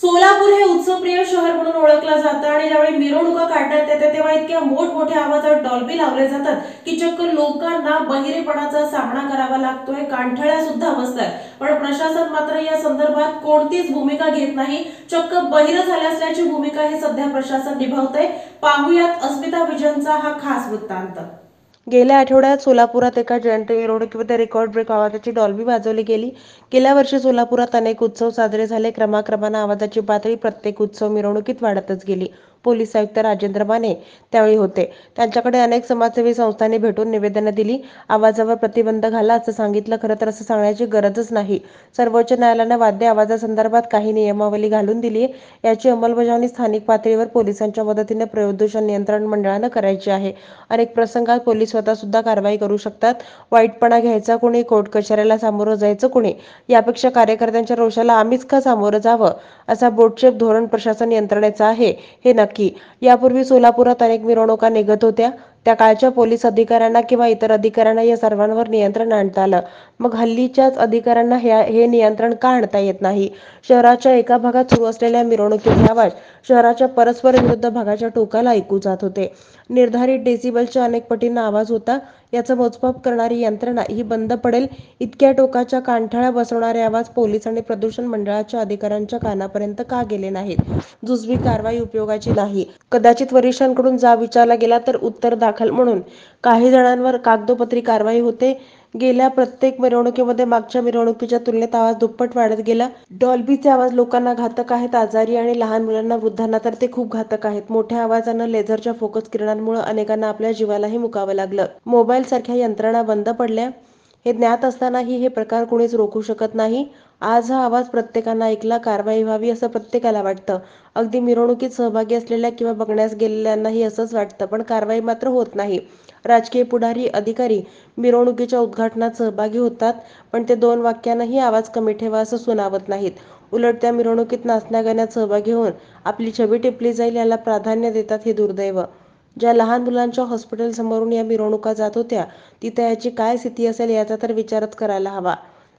सोलापूर हे उत्सवप्रिय शहर म्हणून ओळखलं जातं आणि ज्यावेळी मिरवणुका काढण्यात येते तेव्हा इतक्या मोठमोठ्या आवाजात डॉल्बी लावले जातात की चक्क लोकांना बहिरेपणाचा सामना करावा लागतोय, कानठळ्या सुद्धा बसतात। पण प्रशासन मात्र या संदर्भात कोणतीच भूमिका घेत नाही। चक्क बहिर झाले असल्याची भूमिका हे सध्या प्रशासन निभावतंय। पाहुयात अस्मिता विजनचा हा खास वृत्तांत। गेल्या आठवड्यात सोलापुरात एका जयंत मिरवणुकीमध्ये रेकॉर्ड ब्रेक आवाजाची डॉल्बी वाजवली गेली। गेल्या वर्षी सोलापुरात अनेक उत्सव साजरे झाले। क्रमाक्रमाने आवाजाची पातळी प्रत्येक उत्सव मिरवणुकीत वाढतच गेली। पोलीस आयुक्त राजेंद्र माने त्यावेळी होते। त्यांच्याकडे अनेक समाजसेवी संस्थांनी भेटून निवेदनं दिली, आवाजावर प्रतिबंध घाला असं सांगितलं। खरं तर असं सांगण्याची गरजच नाही। सर्वोच्च न्यायालयाने वाद्य आवाजासंदर्भात काही नियमावली घालून दिली आहे। याची अंमलबजावणी स्थानिक पातळीवर पोलिसांच्या मदतीने प्रदूषण नियंत्रण मंडळानं करायची आहे। अनेक प्रसंगात पोलीस स्वतः सुद्धा कारवाई करू शकतात। वाईटपणा घ्यायचा कुणी, कोर्ट कचेऱ्याला सामोरं जायचं कुणी, यापेक्षा कार्यकर्त्यांच्या रोषाला आम्हीच का सामोरं जावं, असा बोटचेप धोरण प्रशासन यंत्रणेचं आहे हे नक्की। यापूर्वी सोलापुरात अनेक मिरवणुका निघत होत्या। त्या काळच्या पोलीस अधिकाऱ्यांना किंवा इतर अधिकाऱ्यांना या सर्वांवर नियंत्रण आणता आलं। मग हल्लीच्याच अधिकाऱ्यांना हे नियंत्रण का आणता येत नाही? शहराच्या एका भागात सुरू असलेल्या मिरवणुकीचे आवाज शहराच्या परस्पर विरुद्ध भागाच्या टोकाला ऐकू जात होते। निर्धारित डेसिबलच्या अनेक पटींना आवाज होता। याचं मोजमाप करणारी यंत्रणा ही बंद पडेल इतक्या टोकाच्या कानठळ्या बसवणारे आवाज पोलीस आणि प्रदूषण मंडळाच्या अधिकाऱ्यांच्या कानापर्यंत का गेले नाहीत? जुजबी कारवाई उपयोगाची नाही। कदाचित वरिष्ठांकडून जाब विचारला गेला तर उत्तर दाखल म्हणून काही जणांवर कागदोपत्री कारवाई होते। गेल्या प्रत्येक मिरवणुकीमध्ये मागच्या मिरवणुकीच्या तुलनेत आवाज दुप्पट वाढत गेला। डॉल्बीचे आवाज लोकांना घातक आहेत, आजारी आणि लहान मुलांना, वृद्धांना तर ते खूप घातक आहेत। मोठ्या आवाजानं लेझरच्या फोकस किरणांमुळे अनेकांना आपल्या जीवालाही मुकावं लागलं। मोबाईल सारख्या यंत्रणा बंद पडल्या। हे ज्ञात असतानाही हे प्रकार कुणीच रोखू शकत नाही। आज हा आवाज प्रत्येकानं ऐकला, कारवाई व्हावी असं प्रत्येकाला वाटतं। अगदी मिरवणुकीत सहभागी असलेल्या किंवा बघण्यास गेलेल्यांनाही असंच वाटतं, पण कारवाई मात्र होत नाही। राजकीय पुढारी, अधिकारी मिरवणुकीच्या उद्घाटनात सहभागी होतात, पण ते 2 वाक्यांनीही आवाज कमी ठेवा असं सुनावत नाहीत। उलट त्या मिरवणुकीत नाचण्या-गाण्यात सहभागी होऊन आपली छबी टिपली जाईल याला प्राधान्य देतात, हे दुर्दैव। ज्या लहान मुलांच्या हॉस्पिटलसमोरून या मिरवणुका जात होत्या, तिथं याची काय स्थिती असेल याचा तर विचारच करायला हवा।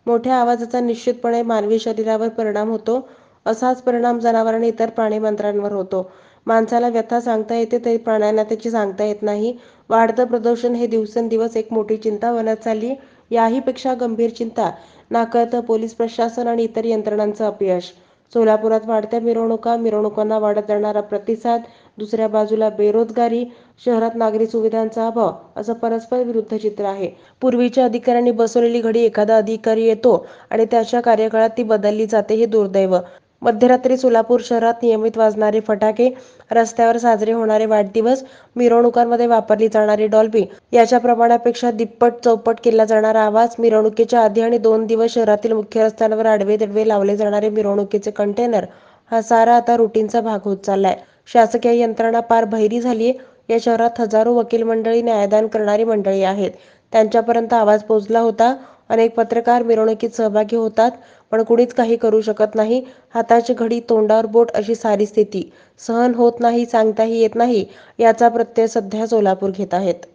मोठ्या आवाजाचा निश्चितपणे मानवी शरीरावर परिणाम होतो। असाच परिणाम जनावर आणि इतर प्राणीमात्रांवर होतो। माणसाला व्यथा सांगता येते तरी प्राण्यांना त्याची सांगता येत नाही। वाढतं प्रदूषण हे दिवसेंदिवस एक मोठी चिंता बनत चालली। याहीपेक्षा गंभीर चिंता, नाकळतं पोलीस प्रशासन आणि इतर यंत्रणांचं अपयश। सोलापुरात वाढत्या मिरवणुका, मिरवणुकांना वाढत जाणारा प्रतिसाद, दुसऱ्या बाजूला बेरोजगारी, शहरात नागरी सुविधांचा अभाव असं परस्पर विरुद्ध चित्र आहे। पूर्वीच्या अधिकाऱ्यांनी बसवलेली घडी एखादा अधिकारी येतो आणि त्याच्या कार्यकाळात ती बदलली जाते, हे दुर्दैव। मध्यरात्री सोलापूर शहरात नियमित वाजणारे फटाके, रस्त्यावर साजरे होणारे वाढदिवस, मिरवणुकांमध्ये वापरली जाणारी डॉल्बी याच्या प्रमाणापेक्षा तिप्पट-चौपट केला जाणारा आवाज, मिरवणुकीच्या आधी आणि 2 दिवस शहरातील मुख्य रस्त्यांवर आडवे-तिडवे लावले जाणारे मिरवणुकीचे कंटेनर, हा सारा आता रुटीनचा भाग होत चाललाय। शासकीय यंत्रणा पार बहिरी झालीय। या शहरात हजारो वकील मंडळी, न्यायदान करणारी मंडळी आहेत। त्यांच्यापर्यंत आवाज पोहोचला होता। अनेक पत्रकार मिरवणुकीत सहभागी होतात, पण कुणीच काही करू शकत नाही। हाताची घडी, तोंडावर बोट अशी सारी स्थिती। सहन होत नाही, सांगताही येत नाही, याचा प्रत्यय सध्या सोलापूर घेत आहेत।